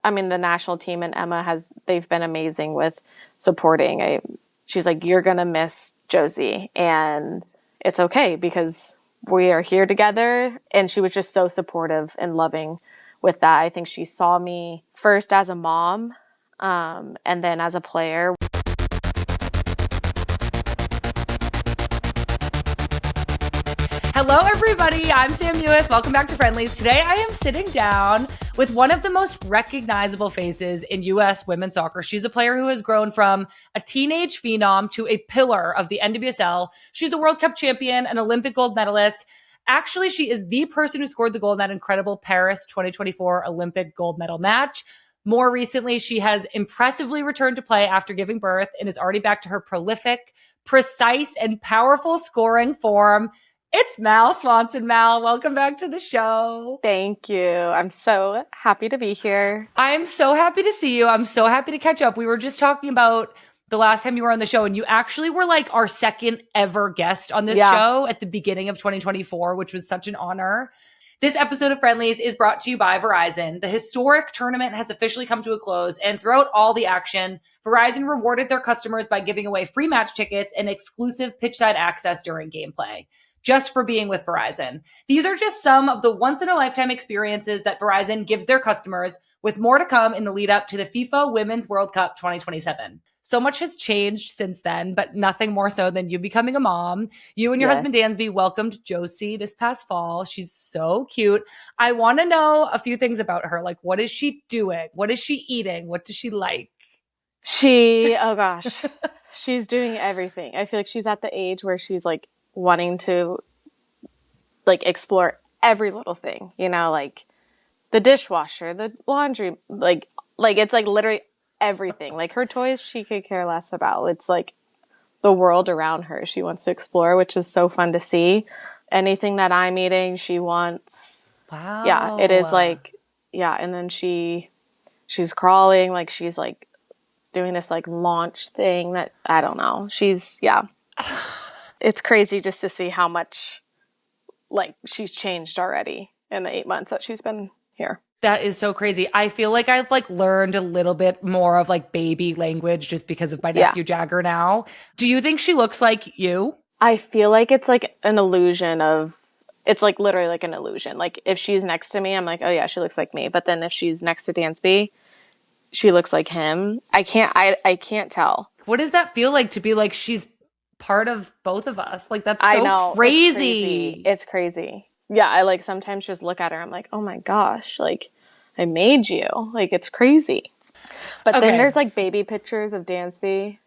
I mean, the national team and Emma they've been amazing with supporting. She's like, you're going to miss Josie, and it's okay because we are here together. And she was just so supportive and loving with that. I think she saw me first as a mom, and then as a player. Hello, everybody. I'm Sam Mewis. Welcome back to Friendlies. Today, I am sitting down with one of the most recognizable faces in U.S. women's soccer. She's a player who has grown from a teenage phenom to a pillar of the NWSL. She's a World Cup champion, an Olympic gold medalist. Actually, she is the person who scored the goal in that incredible Paris 2024 Olympic gold medal match. More recently, she has impressively returned to play after giving birth and is already back to her prolific, precise, and powerful scoring form. It's Mal Swanson. Mal, welcome back to the show. Thank you. I'm so happy to be here. I am so happy to see you. I'm so happy to catch up. We were just talking about the last time you were on the show, and you actually were like our second ever guest on this show at the beginning of 2024, which was such an honor. This episode of Friendlies is brought to you by Verizon. The historic tournament has officially come to a close, and throughout all the action, Verizon rewarded their customers by giving away free match tickets and exclusive pitchside access during gameplay, just for being with Verizon. These are just some of the once-in-a-lifetime experiences that Verizon gives their customers, with more to come in the lead up to the FIFA Women's World Cup 2027. So much has changed since then, but nothing more so than you becoming a mom. You and your husband Dansby welcomed Josie this past fall. She's so cute. I want to know a few things about her. Like, what is she doing? What is she eating? What does she like? Oh gosh, she's doing everything. I feel like she's at the age where she's like wanting to like explore every little thing, you know, like the dishwasher, the laundry, like it's like literally everything. Like her toys she could care less about. It's like the world around her she wants to explore, which is so fun to see. Anything that I'm eating she wants. Wow. Yeah, it is like, yeah. And then she's crawling, like she's like doing this like launch thing that I don't know. It's crazy just to see how much like she's changed already in the 8 months that she's been here. That is so crazy. I feel like I've like learned a little bit more of like baby language just because of my nephew Jagger now. Do you think she looks like you? I feel like it's like an illusion of, it's like literally like an illusion. Like if she's next to me, I'm like, oh yeah, she looks like me. But then if she's next to Dansby, she looks like him. I can't tell. What does that feel like to be like she's part of both of us? Like that's so crazy. It's crazy. Yeah, I like sometimes just look at her. I'm like, oh my gosh, like I made you. Like it's crazy. But then there's like baby pictures of Dansby,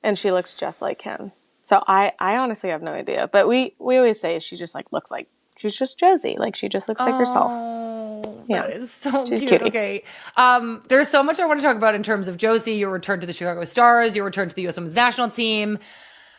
and she looks just like him. So I honestly have no idea. But we always say she just like looks like she's just Josie. Like she just looks like herself. Yeah, that is so she's cute. Cutie. Okay, there's so much I want to talk about in terms of Josie. Your return to the Chicago Stars, your return to the U.S. Women's National Team.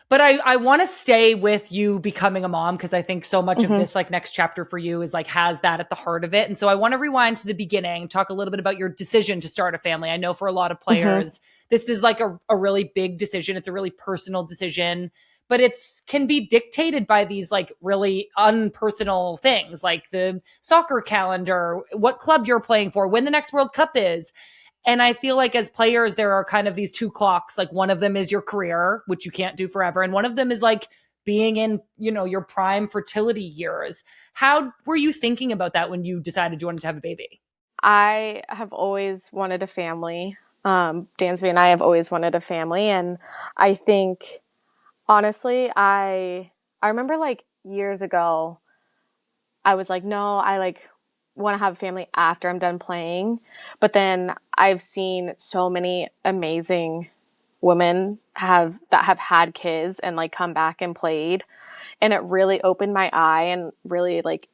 But I want to stay with you becoming a mom because I think so much of this like next chapter for you is like has that at the heart of it. And so I want to rewind to the beginning, talk a little bit about your decision to start a family. I know for a lot of players, this is like a really big decision. It's a really personal decision, but can be dictated by these like really unpersonal things like the soccer calendar, what club you're playing for, when the next World Cup is. And I feel like as players, there are kind of these two clocks. Like one of them is your career, which you can't do forever. And one of them is like being in, you know, your prime fertility years. How were you thinking about that when you decided you wanted to have a baby? I have always wanted a family. Dansby and I have always wanted a family. And I think, honestly, I remember like years ago, I was like, no, I like want to have a family after I'm done playing. But then I've seen so many amazing women that have had kids and like come back and played. And it really opened my eye and really like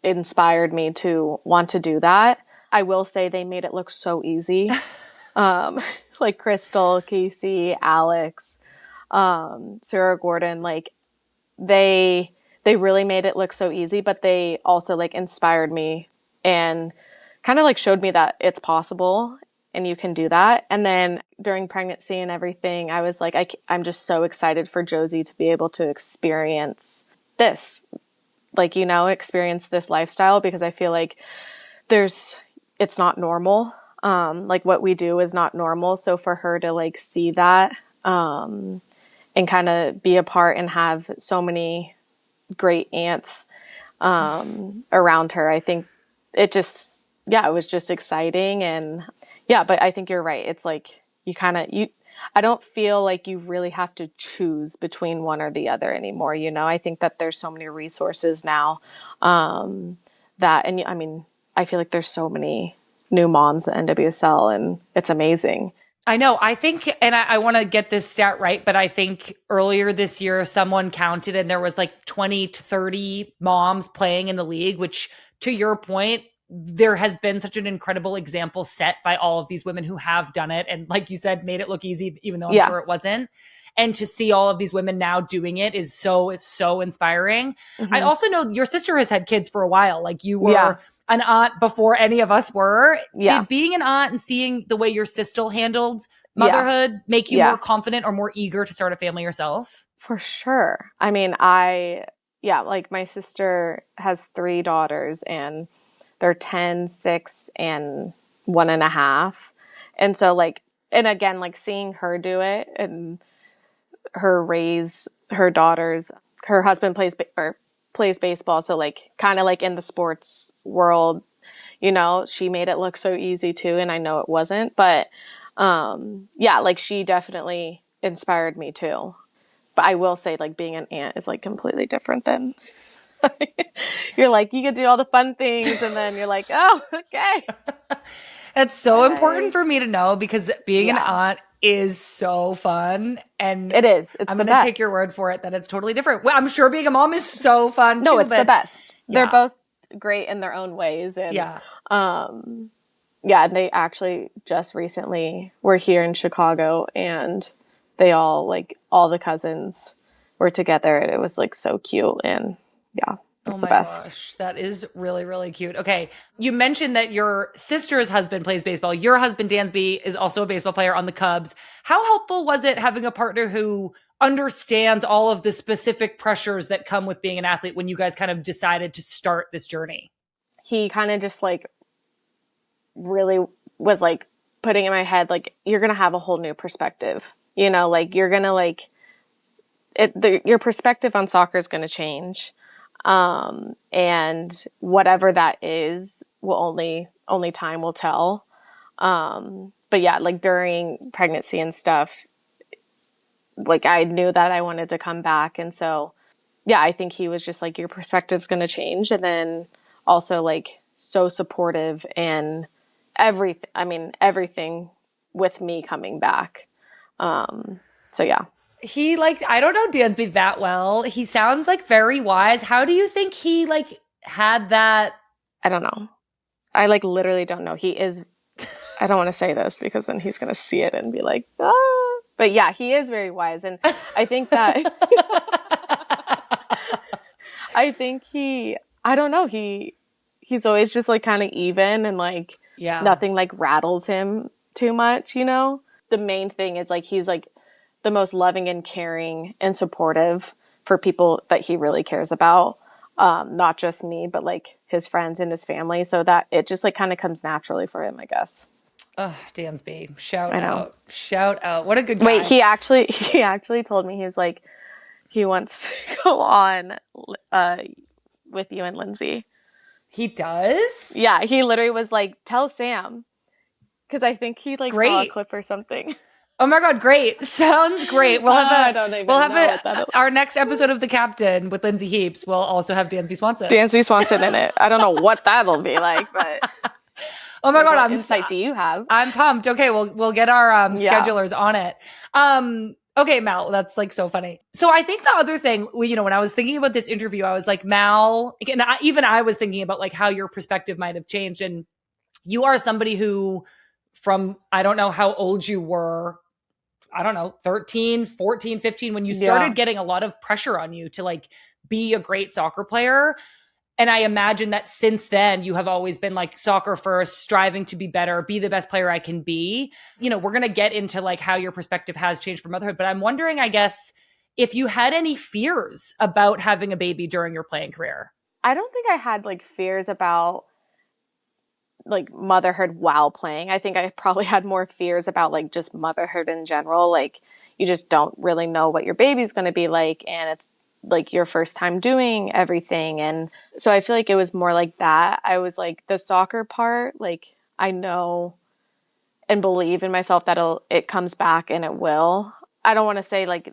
inspired me to want to do that. I will say they made it look so easy. Like Crystal, Casey, Alex, Sarah Gordon, like they really made it look so easy, but they also like inspired me and kind of like showed me that it's possible and you can do that. And then during pregnancy and everything, I was like, I'm just so excited for Josie to be able to experience this, like, you know, experience this lifestyle, because I feel like it's not normal. like what we do is not normal. So for her to like see that, and kind of be a part and have so many great aunts, around her, I think it just, yeah, it was just exciting. And yeah, but I think you're right. It's like I don't feel like you really have to choose between one or the other anymore. I think that there's so many resources now, and I mean, I feel like there's so many new moms at NWSL, and it's amazing. I know. I think, and I want to get this stat right, but I think earlier this year, someone counted and there was like 20 to 30 moms playing in the league, which, to your point, there has been such an incredible example set by all of these women who have done it. And like you said, made it look easy, even though I'm sure it wasn't. And to see all of these women now doing it is so inspiring. Mm-hmm. I also know your sister has had kids for a while. Like you were an aunt before any of us were. Yeah. Did being an aunt and seeing the way your sister handled motherhood make you more confident or more eager to start a family yourself? For sure. I mean, like my sister has 3 daughters, and they're 10, 6, and 1.5. And so like, and again, like seeing her do it and her raise her daughters, her husband plays baseball. So like kind of like in the sports world, she made it look so easy too. And I know it wasn't, but, like she definitely inspired me too. But I will say like being an aunt is like completely different than you're like, you can do all the fun things. And then you're like, oh, okay. That's so important for me to know, because being an aunt is so fun. And it is. I'm going to take your word for it that it's totally different. Well, I'm sure being a mom is so fun too. No, it's the best. They're both great in their own ways. And and they actually just recently were here in Chicago, and they all the cousins were together, and it was like so cute. And it's the best. Gosh, that is really, really cute. Okay. You mentioned that your sister's husband plays baseball. Your husband, Dansby, is also a baseball player on the Cubs. How helpful was it having a partner who understands all of the specific pressures that come with being an athlete when you guys kind of decided to start this journey? He kind of just like really was like putting in my head, like, you're going to have a whole new perspective, like you're going to like your perspective on soccer is going to change. And whatever that is will only time will tell. But yeah, like during pregnancy and stuff, like I knew that I wanted to come back. And so, yeah, I think he was just like, your perspective's going to change. And then also like so supportive and everything with me coming back. So yeah. He I don't know Dansby that well. He sounds like very wise. How do you think he had that? I don't know. I literally don't know. He is, I don't want to say this because then he's going to see it and be like, ah. But yeah, he is very wise. And I think that, I don't know. He's always just kind of even and nothing rattles him too much, The main thing is he's the most loving and caring and supportive for people that he really cares about. Not just me, but his friends and his family. So that it just kind of comes naturally for him, I guess. Oh, Dansby. Shout out. What a good guy. Wait, he actually told me, he was he wants to go on with you and Lindsay. He does? Yeah, he literally was tell Sam. Because I think he saw a clip or something. Oh my God, great. Sounds great. We'll have our next episode of The Captain with Lindsay Heaps. We'll also have Dansby Swanson. Dansby Swanson in it. I don't know what that'll be like, but oh my God, what insight do you have? I'm pumped. Okay, we'll get our schedulers on it. Okay, Mal, that's so funny. So I think the other thing, when I was thinking about this interview, I was like, Mal, and I was thinking about how your perspective might have changed. And you are somebody who, from, I don't know how old you were, 13, 14, 15, when you started getting a lot of pressure on you to be a great soccer player. And I imagine that since then you have always been soccer first, striving to be better, be the best player I can be. We're going to get into how your perspective has changed for motherhood, but I'm wondering, I guess, if you had any fears about having a baby during your playing career. I don't think I had fears about like motherhood while playing. I think I probably had more fears about like just motherhood in general. Like you just don't really know what your baby's going to be like, and it's like your first time doing everything. And so I feel like it was more like that. I was like the soccer part, like I know and believe in myself that it comes back and it will. I don't want to say like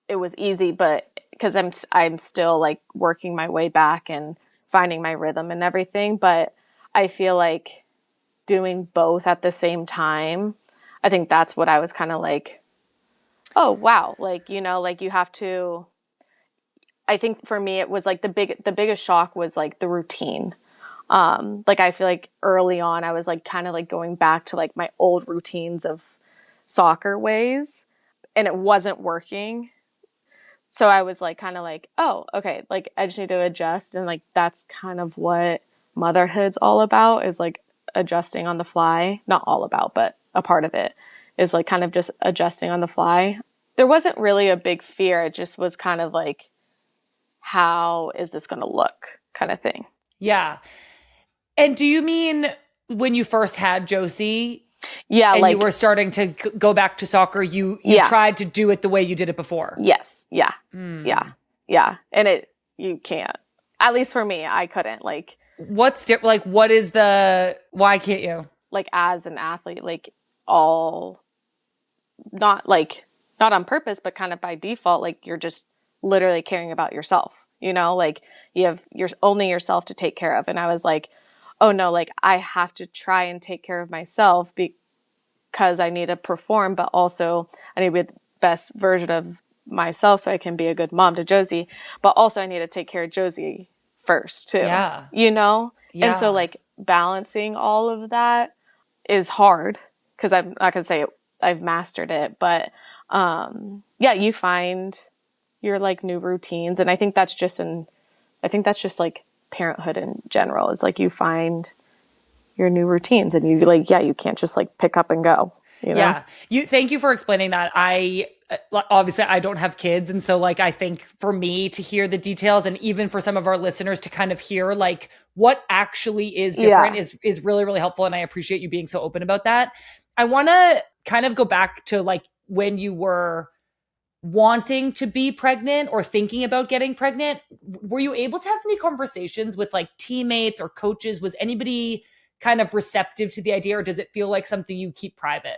it was easy, but because I'm still like working my way back and finding my rhythm and everything. But I feel like doing both at the same time, I think that's what I was kind of like, oh wow, like like you have to. I think for me it was like the biggest shock was like the routine. Like I feel like early on I was like kind of like going back to like my old routines of soccer ways, and it wasn't working. So I was like, kind of like, oh, okay, like I just need to adjust. And like, that's kind of what motherhood's all about, is like adjusting on the fly. Not all about, but a part of it is like kind of just adjusting on the fly. There wasn't really a big fear. It just was kind of like, how is this going to look kind of thing. Yeah. And do you mean when you first had Josie? Yeah. And like, you were starting to go back to soccer, you tried to do it the way you did it before. Yes. Yeah. Yeah. Yeah. And you can't. At least for me, I couldn't. Like, what is why can't you? Like as an athlete, like all not on purpose, but kind of by default, like you're just literally caring about yourself, like you have only yourself to take care of. And I was like, oh no, like I have to try and take care of myself because I need to perform, but also I need to be the best version of myself so I can be a good mom to Josie, but also I need to take care of Josie first too. Yeah. Yeah. And so like balancing all of that is hard, because I'm not going to say I've mastered it, but you find your like new routines. And I think that's just like parenthood in general, is like you find your new routines and you like, you can't just like pick up and go, Yeah. Thank you for explaining that. Obviously I don't have kids. And so like, I think for me to hear the details, and even for some of our listeners to kind of hear like what actually is different is really, really helpful. And I appreciate you being so open about that. I want to kind of go back to like when you were wanting to be pregnant or thinking about getting pregnant. Were you able to have any conversations with like teammates or coaches? Was anybody kind of receptive to the idea, or does it feel like something you keep private?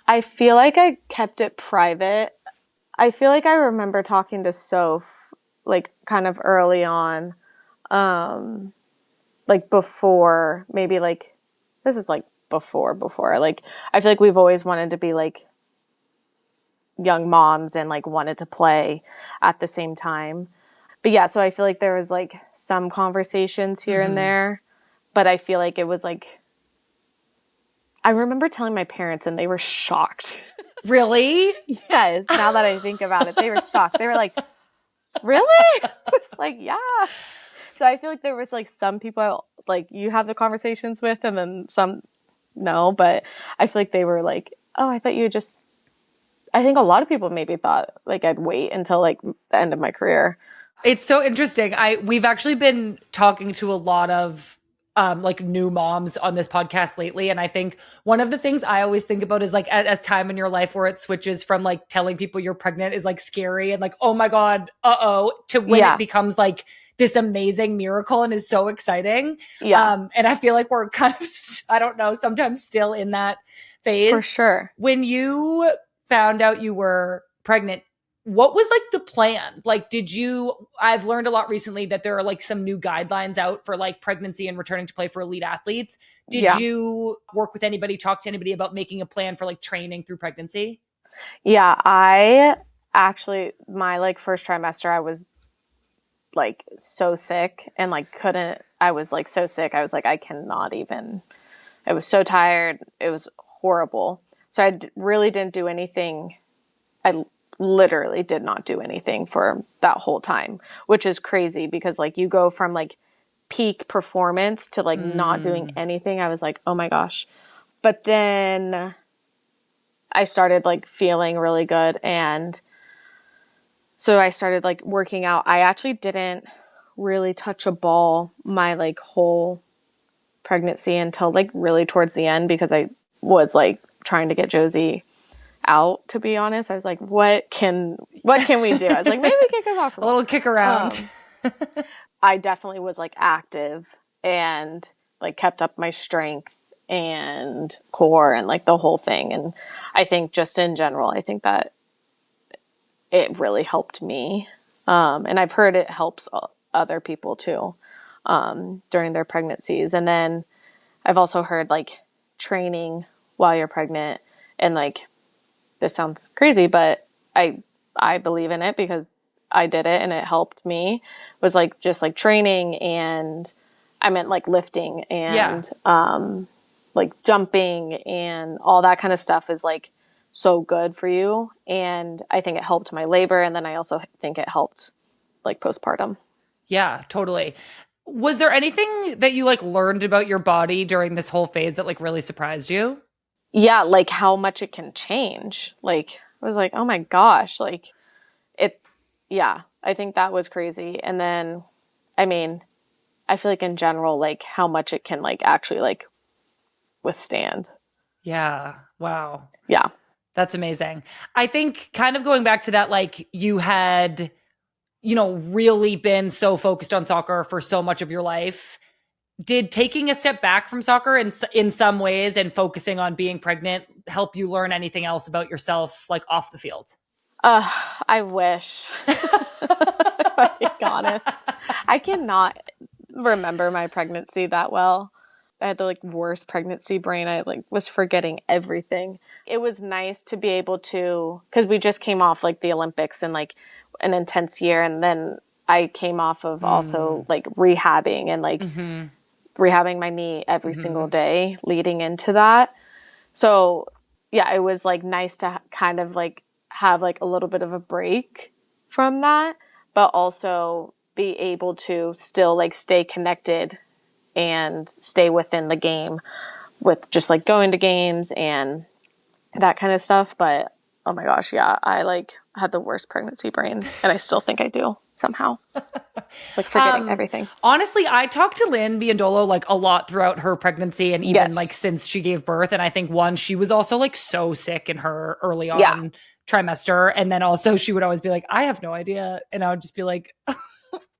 I feel like I kept it private. I feel like I remember talking to Soph like kind of early on, like before, maybe like this is like before, like I feel like we've always wanted to be like young moms and like wanted to play at the same time. But yeah, so I feel like there was like some conversations here and there, but I feel like it was like, I remember telling my parents and they were shocked. Really? Yes. Now that I think about it, they were shocked. They were like, really? It's like, yeah. So I feel like there was like some people like you have the conversations with, and then some no, but I feel like they were like, oh, I thought you just, I think a lot of people maybe thought like I'd wait until like the end of my career. It's so interesting. We've actually been talking to a lot of like new moms on this podcast lately. And I think one of the things I always think about is like at a time in your life where it switches from like telling people you're pregnant is like scary and like, oh my God, to when it becomes like this amazing miracle and is so exciting. Yeah. And I feel like we're kind of, I don't know, sometimes still in that phase. For sure. When you found out you were pregnant, what was like the plan? Like, I've learned a lot recently that there are like some new guidelines out for like pregnancy and returning to play for elite athletes. Did you work with anybody, talk to anybody about making a plan for like training through pregnancy? Yeah, I actually, my like first trimester, I was like so sick and like I was like so sick. I was like, I cannot even, I was so tired. It was horrible. So I really didn't do anything. I literally did not do anything for that whole time, which is crazy because like you go from like peak performance to like not doing anything. I was like, oh my gosh. But then I started like feeling really good. And so I started like working out. I actually didn't really touch a ball my like whole pregnancy until like really towards the end, because I was like trying to get Josie out, to be honest. I was like, what can we do? I was like, maybe kick him off a little kick around. I definitely was like active and like kept up my strength and core and like the whole thing. And I think just in general, I think that it really helped me. And I've heard it helps other people too, during their pregnancies. And then I've also heard like training while you're pregnant, and like, this sounds crazy, but I believe in it because I did it and it helped me, was like just like training, and I meant like lifting and like jumping and all that kind of stuff is like so good for you. And I think it helped my labor, and then I also think it helped like postpartum. Yeah, totally. Was there anything that you like learned about your body during this whole phase that like really surprised you? Yeah, like how much it can change. Like I was like, oh my gosh, like it, yeah, I think that was crazy. And then, I mean, I feel like in general, like how much it can like actually like withstand. Yeah. Wow. Yeah. That's amazing. I think kind of going back to that, like you had, really been so focused on soccer for so much of your life. Did taking a step back from soccer in some ways and focusing on being pregnant help you learn anything else about yourself, like off the field? I wish. If I can be honest, I cannot remember my pregnancy that well. I had the like worst pregnancy brain. I like was forgetting everything. It was nice to be able to, because we just came off like the Olympics and like an intense year, and then I came off of also like rehabbing and like rehabbing my knee every single day leading into that. So yeah, it was like nice to kind of like have like a little bit of a break from that, but also be able to still like stay connected and stay within the game with just like going to games and that kind of stuff. But oh my gosh, yeah, I like had the worst pregnancy brain, and I still think I do somehow. Like forgetting everything. Honestly, I talked to Lynn Biondolo like a lot throughout her pregnancy and even like since she gave birth. And I think she was also like so sick in her early on trimester. And then also she would always be like, I have no idea. And I would just be like,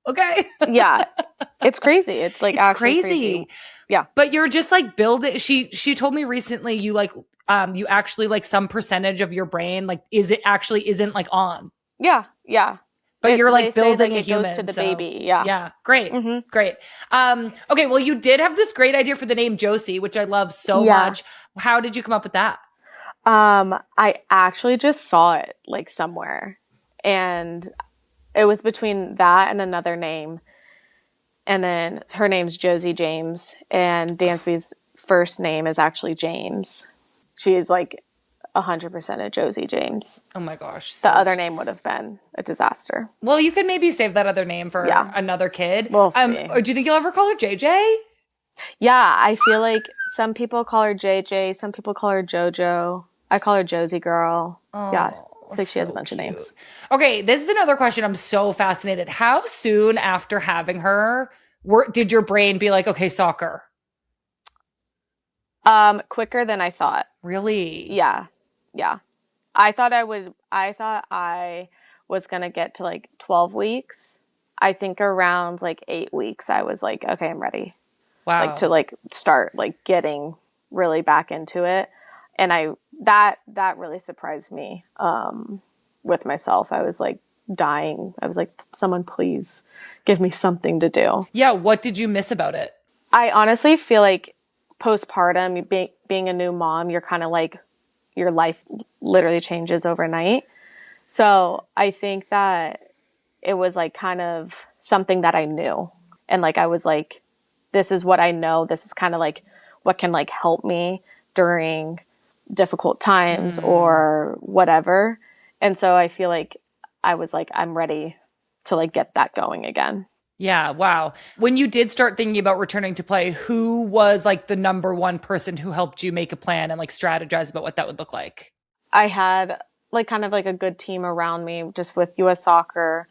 okay. Yeah. It's crazy. It's like actually crazy. Yeah. But you're just like building. She told me recently you like, you actually like some percentage of your brain, like isn't like on. Yeah. Yeah. But you're like building a human. Goes to the baby. Yeah. Yeah. Great. Great. Okay. Well, you did have this great idea for the name Josie, which I love so much. How did you come up with that? I actually just saw it like somewhere, and it was between that and another name. And then her name's Josie James, and Dansby's first name is actually James. She is like 100% a Josie James. Oh my gosh. The other name would have been a disaster. Well, you could maybe save that other name for another kid. We'll see. Or do you think you'll ever call her JJ? Yeah, I feel like some people call her JJ, some people call her JoJo. I call her Josie Girl. Oh, yeah, I think she has a bunch of names. Okay, this is another question. I'm so fascinated. How soon after having her did your brain be like, okay, soccer? Quicker than I thought. Really? Yeah. Yeah. I thought I was going to get to like 12 weeks. I think around like 8 weeks, I was like, okay, I'm ready. Wow. Like to like start like getting really back into it. And that really surprised me, with myself. I was like dying. I was like, someone please give me something to do. Yeah. What did you miss about it? I honestly feel like postpartum, being a new mom, you're kind of like, your life literally changes overnight. So I think that it was like kind of something that I knew. And like, I was like, this is what I know. This is kind of like what can like help me during difficult times or whatever. And so I feel like I was like, I'm ready to like get that going again. Yeah. Wow. When you did start thinking about returning to play, who was like the number one person who helped you make a plan and like strategize about what that would look like? I had like kind of like a good team around me, just with US Soccer,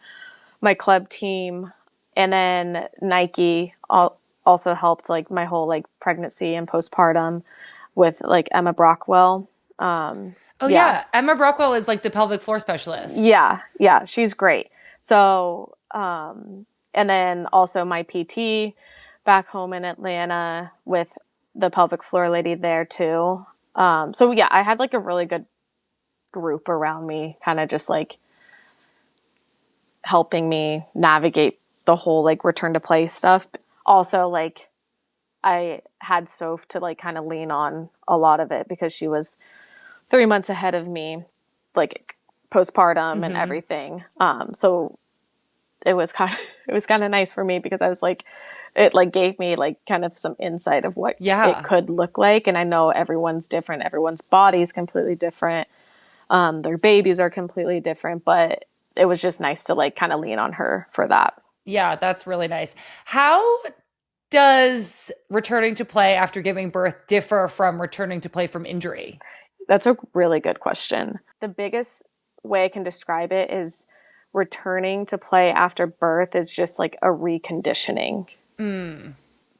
my club team, And then Nike also helped like my whole like pregnancy and postpartum with like Emma Brockwell. Oh yeah. Emma Brockwell is like the pelvic floor specialist. Yeah, she's great. So, and then also my PT back home in Atlanta with the pelvic floor lady there too. So yeah, I had like a really good group around me, kind of just like helping me navigate the whole like return to play stuff. Also, like I had Soph to like kind of lean on a lot of it because she was 3 months ahead of me, like postpartum and everything. So it was kind of nice for me because I was like, it like gave me like kind of some insight of what it could look like. And I know everyone's different. Everyone's body is completely different. Their babies are completely different, but it was just nice to like kind of lean on her for that. Yeah, that's really nice. How does returning to play after giving birth differ from returning to play from injury? That's a really good question. The biggest way I can describe it is returning to play after birth is just like a reconditioning.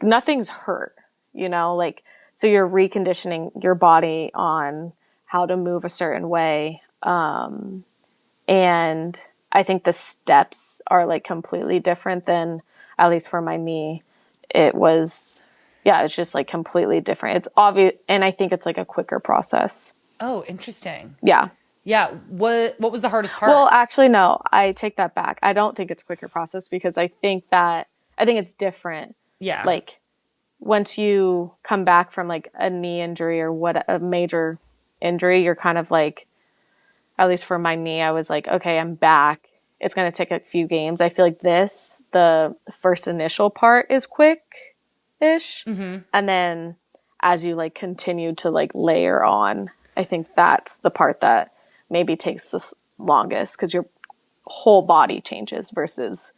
Nothing's hurt, like, so you're reconditioning your body on how to move a certain way. And I think the steps are like completely different than, at least for my knee, it's just like completely different. It's obvious. And I think it's like a quicker process. Oh, interesting. Yeah. Yeah. What was the hardest part? Well, actually, no, I take that back. I don't think it's quicker process because I think it's different. Yeah. Like once you come back from like a knee injury or a major injury, you're kind of like, at least for my knee, I was like, okay, I'm back. It's going to take a few games. I feel like the first initial part is quick-ish. And then as you like continue to like layer on, I think that's the part that maybe takes the longest because your whole body changes versus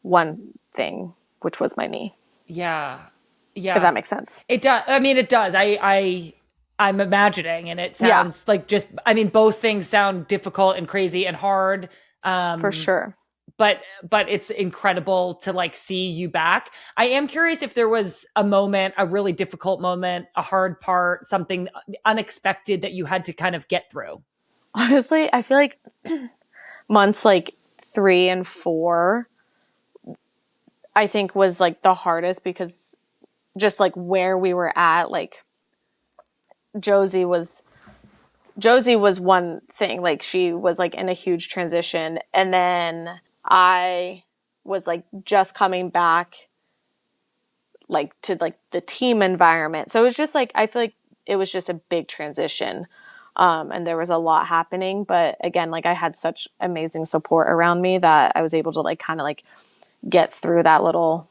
one thing, which was my knee. Yeah. Yeah. If that makes sense. It does. I mean, it does. I'm imagining, and it sounds like both things sound difficult and crazy and hard. For sure. But it's incredible to like see you back. I am curious if there was a moment, a really difficult moment, a hard part, something unexpected that you had to kind of get through. Honestly, I feel like months like 3 and 4, I think was like the hardest because just like where we were at, like Josie was one thing, like she was like in a huge transition. And then I was like just coming back like to like the team environment. So it was just like, I feel like it was just a big transition. And there was a lot happening, but again, like I had such amazing support around me that I was able to like kind of like get through that little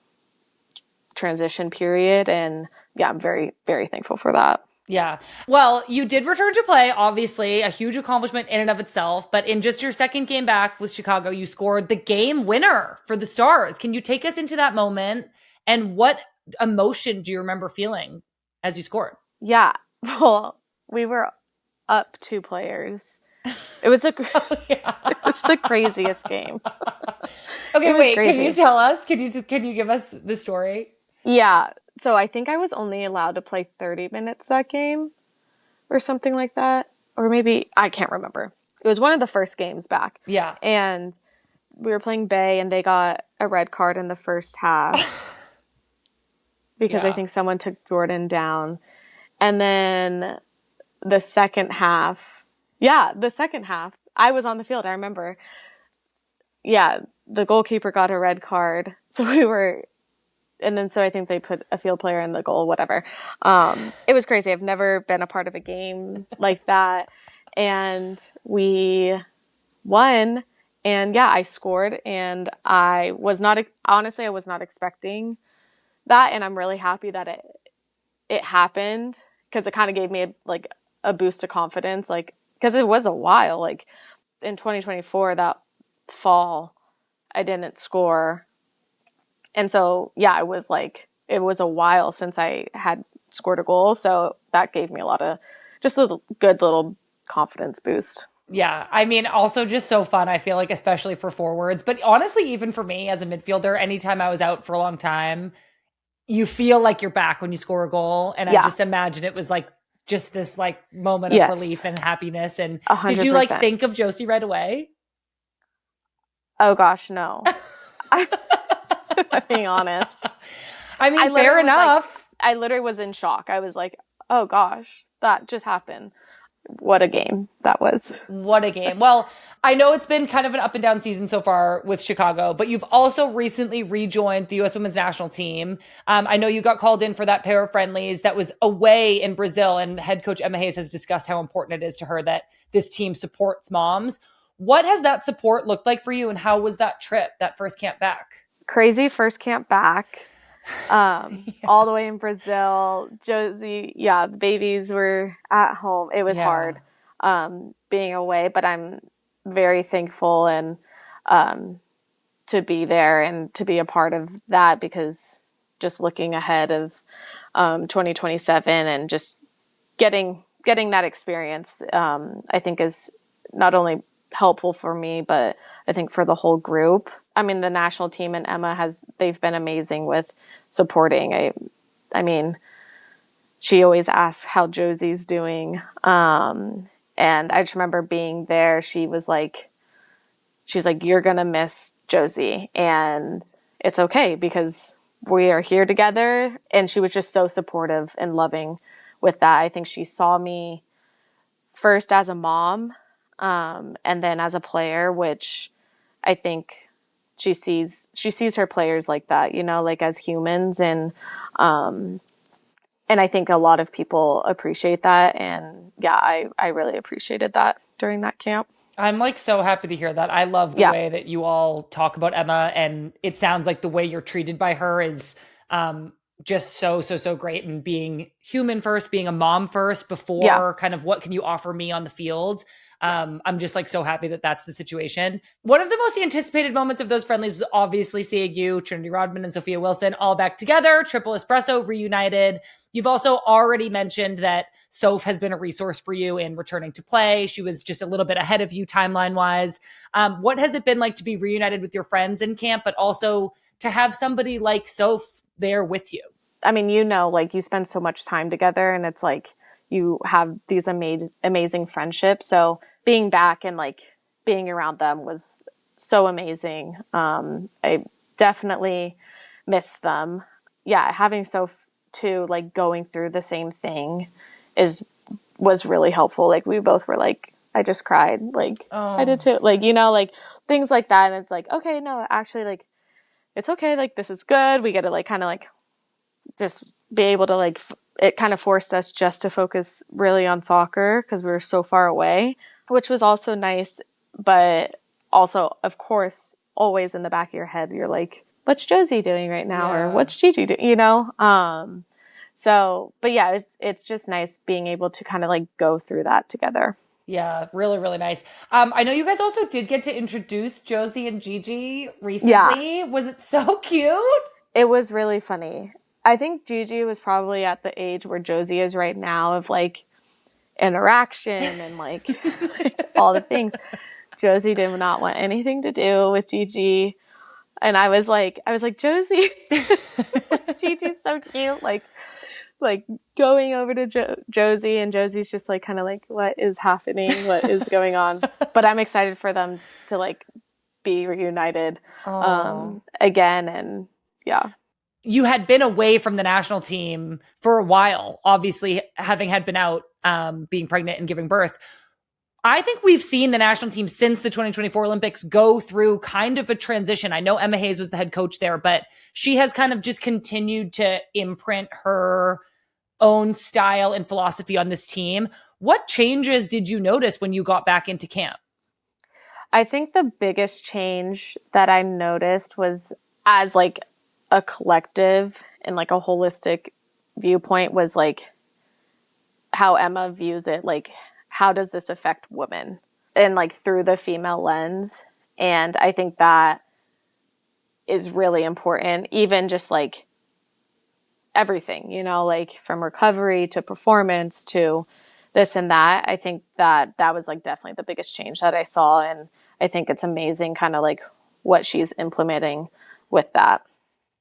transition period. And yeah, I'm very, very thankful for that. Yeah. Well, you did return to play, obviously, a huge accomplishment in and of itself. But in just your second game back with Chicago, you scored the game winner for the Stars. Can you take us into that moment? And what emotion do you remember feeling as you scored? Yeah. Well, we were up 2 players. It was it was the craziest game. Okay, wait, crazy. Can you tell us? Can you give us the story? Yeah. So I think I was only allowed to play 30 minutes that game or something like that. Or maybe, I can't remember. It was one of the first games back. Yeah. And we were playing Bay and they got a red card in the first half because I think someone took Jordan down. And then the second half, I was on the field, I remember. Yeah, the goalkeeper got a red card. So I think they put a field player in the goal, whatever. It was crazy. I've never been a part of a game like that. And we won. And yeah, I scored. And I was not expecting that. And I'm really happy that it happened because it kind of gave me a boost of confidence. Like, because it was a while. Like in 2024, that fall, I didn't score. And so, yeah, it was a while since I had scored a goal. So that gave me just a good little confidence boost. Yeah. I mean, also just so fun, I feel like, especially for forwards. But honestly, even for me as a midfielder, anytime I was out for a long time, you feel like you're back when you score a goal. And I Yeah. just imagine it was like just this like moment of relief Yes. and happiness. And did you like 100%. think of Josie right away? Oh gosh, no. I'm being honest. I mean, fair enough. I literally was in shock. I was like, oh gosh, that just happened. What a game that was. What a game. Well, I know it's been kind of an up and down season so far with Chicago, but you've also recently rejoined the U.S. women's national team. I know you got called in for that pair of friendlies that was away in Brazil, and head coach Emma Hayes has discussed how important it is to her that this team supports moms. What has that support looked like for you, and how was that trip, that first camp back? Crazy first camp back. All the way in Brazil. Josie, the babies were at home. It was hard being away, but I'm very thankful and to be there and to be a part of that, because just looking ahead of 2027 and just getting that experience, I think is not only helpful for me, but I think for the whole group. I mean, the national team and Emma they've been amazing with supporting. I mean, she always asks how Josie's doing. And I just remember being there. She's like, you're going to miss Josie, and it's okay because we are here together. And she was just so supportive and loving with that. I think she saw me first as a mom, and then as a player, which I think she sees her players like that, like as humans. And I think a lot of people appreciate that. And I really appreciated that during that camp. I'm like so happy to hear that. I love the way that you all talk about Emma, and it sounds like the way you're treated by her is just so great, and being human first, being a mom first before kind of what can you offer me on the field. I'm just like so happy that that's the situation. One of the most anticipated moments of those friendlies was obviously seeing you, Trinity Rodman and Sophia Wilson all back together, triple espresso reunited. You've also already mentioned that Soph has been a resource for you in returning to play. She was just a little bit ahead of you timeline wise. What has it been like to be reunited with your friends in camp, but also to have somebody like Soph there with you? I mean, like you spend so much time together, and it's like you have these amazing friendships. So being back and like being around them was so amazing. I definitely miss them. Yeah, having Soph too, like going through the same thing was really helpful. Like we both were like, I just cried. Like I did too. Like, like things like that. And it's like, okay, no, actually, like it's okay. Like this is good. We got to like kind of like just be able to like, it kind of forced us just to focus really on soccer because we were so far away, which was also nice. But also, of course, always in the back of your head, you're like, what's Josie doing right now? Or what's Gigi doing, So, but yeah, it's just nice being able to kind of like go through that together. Yeah, really, really nice. I know you guys also did get to introduce Josie and Gigi recently. Yeah. Was it so cute? It was really funny. I think Gigi was probably at the age where Josie is right now of like interaction and like, like all the things. Josie did not want anything to do with Gigi. And I was like, Josie, like, Gigi's so cute. Like going over to Josie, and Josie's just like, kind of like, what is happening? What is going on? But I'm excited for them to like be reunited again. And yeah. You had been away from the national team for a while, obviously having had been out, being pregnant and giving birth. I think we've seen the national team since the 2024 Olympics go through kind of a transition. I know Emma Hayes was the head coach there, but she has kind of just continued to imprint her own style and philosophy on this team. What changes did you notice when you got back into camp? I think the biggest change that I noticed was, as like a collective and like a holistic viewpoint, was like how Emma views it. Like, how does this affect women? And like through the female lens. And I think that is really important, even just like everything, like from recovery to performance to this and that. I think that was like definitely the biggest change that I saw. And I think it's amazing kind of like what she's implementing with that.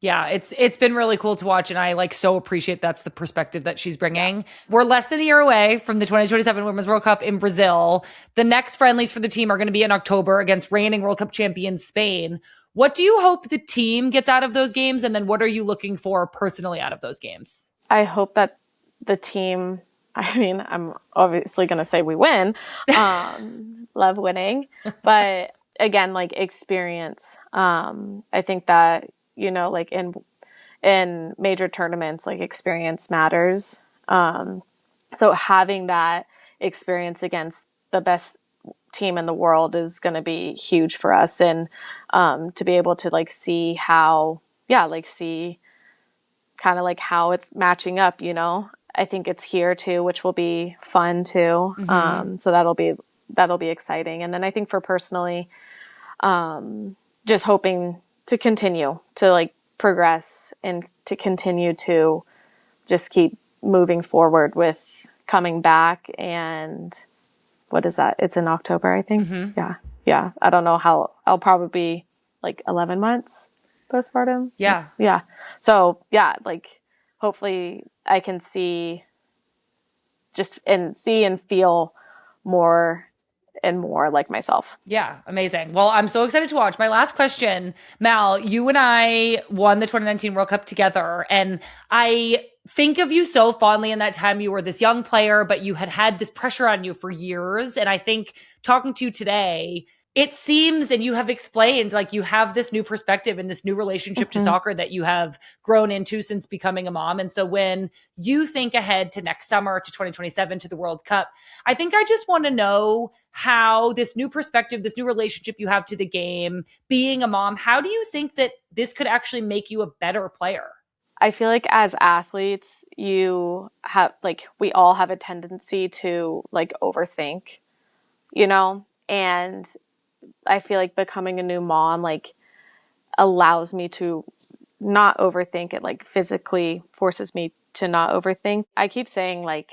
Yeah, it's been really cool to watch, and I like so appreciate that's the perspective that she's bringing. Yeah. We're less than a year away from the 2027 Women's World Cup in Brazil. The next friendlies for the team are going to be in October against reigning World Cup champion Spain. What do you hope the team gets out of those games, and then what are you looking for personally out of those games? I hope that the team, I mean, I'm obviously going to say we win. Love winning. But again, like experience. I think that, you know, like in major tournaments, like experience matters. So having that experience against the best team in the world is going to be huge for us. And to be able to like see how, see kind of like how it's matching up, you know. I think it's here too, which will be fun too. Mm-hmm. So that'll be exciting. And then I think for personally, just hoping to continue to like progress and to continue to just keep moving forward with coming back. And what is that? It's in October, I think. Mm-hmm. Yeah. Yeah. I don't know how I'll probably be like 11 months postpartum. Yeah. Yeah. So yeah, like hopefully I can see and feel more and more like myself. Yeah, amazing. Well, I'm so excited to watch. My last question, Mal, you and I won the 2019 World Cup together, and I think of you so fondly in that time. You were this young player, but you had this pressure on you for years. And I think talking to you today, it seems, and you have explained, like you have this new perspective and this new relationship to soccer that you have grown into since becoming a mom. And so when you think ahead to next summer, to 2027, to the World Cup, I think I just want to know how this new perspective, this new relationship you have to the game, being a mom, how do you think that this could actually make you a better player? I feel like as athletes, you have like, we all have a tendency to like overthink, you know, and I feel like becoming a new mom, like allows me to not overthink it, like physically forces me to not overthink. I keep saying like,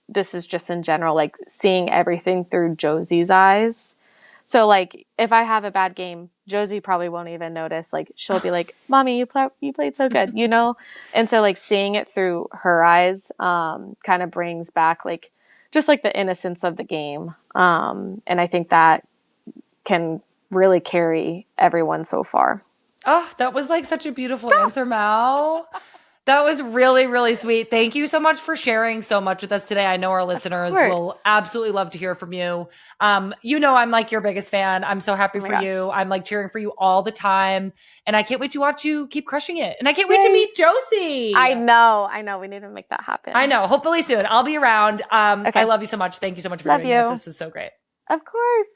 this is just in general, like seeing everything through Josie's eyes. So like, if I have a bad game, Josie probably won't even notice. Like she'll be like, Mommy, you played so good, you know? And so like seeing it through her eyes, kind of brings back like, just like the innocence of the game. And I think that can really carry everyone so far. Oh, that was like such a beautiful answer, Mal. That was really, really sweet. Thank you so much for sharing so much with us today. I know our listeners will absolutely love to hear from you. You know, I'm like your biggest fan. I'm so happy for you. I'm like cheering for you all the time. And I can't wait to watch you keep crushing it. And I can't wait to meet Josie. I know. We need to make that happen. I know. Hopefully soon. I'll be around. Okay. I love you so much. Thank you so much for doing this. This was so great. Of course.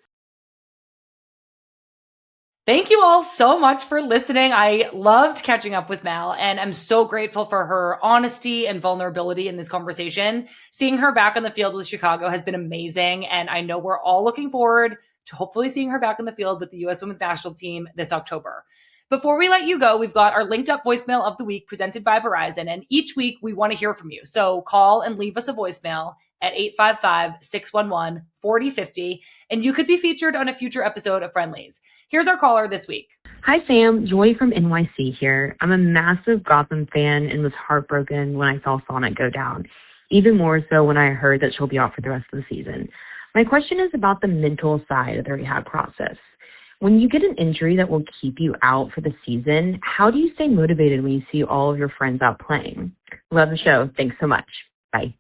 Thank you all so much for listening. I loved catching up with Mal, and I'm so grateful for her honesty and vulnerability in this conversation. Seeing her back on the field with Chicago has been amazing, and I know we're all looking forward to hopefully seeing her back on the field with the U.S. Women's National Team this October. Before we let you go, we've got our linked up voicemail of the week presented by Verizon, and each week we want to hear from you. So call and leave us a voicemail at 855-611-4050, and you could be featured on a future episode of Friendlies. Here's our caller this week. Hi, Sam. Joy from NYC here. I'm a massive Gotham fan and was heartbroken when I saw Sonnet go down, even more so when I heard that she'll be out for the rest of the season. My question is about the mental side of the rehab process. When you get an injury that will keep you out for the season, how do you stay motivated when you see all of your friends out playing? Love the show. Thanks so much. Bye.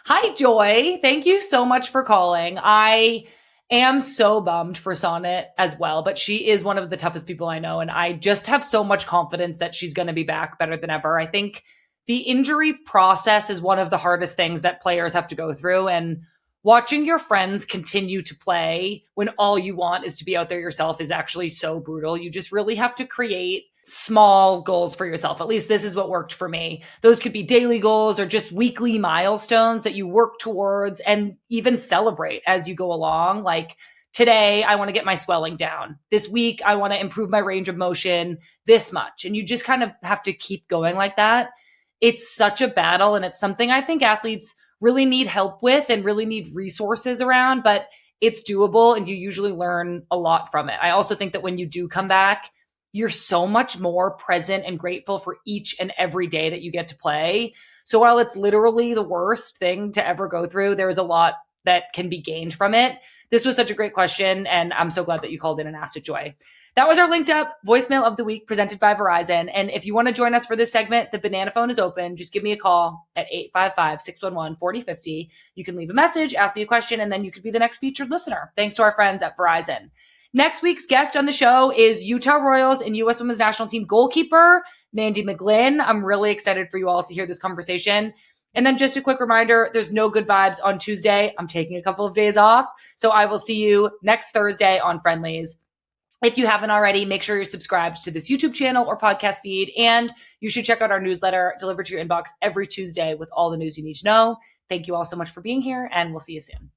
Hi, Joy. Thank you so much for calling. I am so bummed for Sonnet as well, but she is one of the toughest people I know, and I just have so much confidence that she's going to be back better than ever. I think the injury process is one of the hardest things that players have to go through, and watching your friends continue to play when all you want is to be out there yourself is actually so brutal. You just really have to create small goals for yourself. At least this is what worked for me. Those could be daily goals or just weekly milestones that you work towards and even celebrate as you go along. Like today, I want to get my swelling down. This week, I want to improve my range of motion this much. And you just kind of have to keep going like that. It's such a battle, and it's something I think athletes really need help with and really need resources around, but it's doable and you usually learn a lot from it. I also think that when you do come back, you're so much more present and grateful for each and every day that you get to play. So while it's literally the worst thing to ever go through, there's a lot that can be gained from it. This was such a great question, and I'm so glad that you called in and asked it, Joy. That was our linked up voicemail of the week presented by Verizon. And if you want to join us for this segment, the banana phone is open. Just give me a call at 855-611-4050. You can leave a message, ask me a question, and then you could be the next featured listener. Thanks to our friends at Verizon. Next week's guest on the show is Utah Royals and U.S. Women's National Team goalkeeper, Mandy McGlynn. I'm really excited for you all to hear this conversation. And then just a quick reminder, there's no good vibes on Tuesday. I'm taking a couple of days off. So I will see you next Thursday on Friendlies. If you haven't already, make sure you're subscribed to this YouTube channel or podcast feed. And you should check out our newsletter delivered to your inbox every Tuesday with all the news you need to know. Thank you all so much for being here, and we'll see you soon.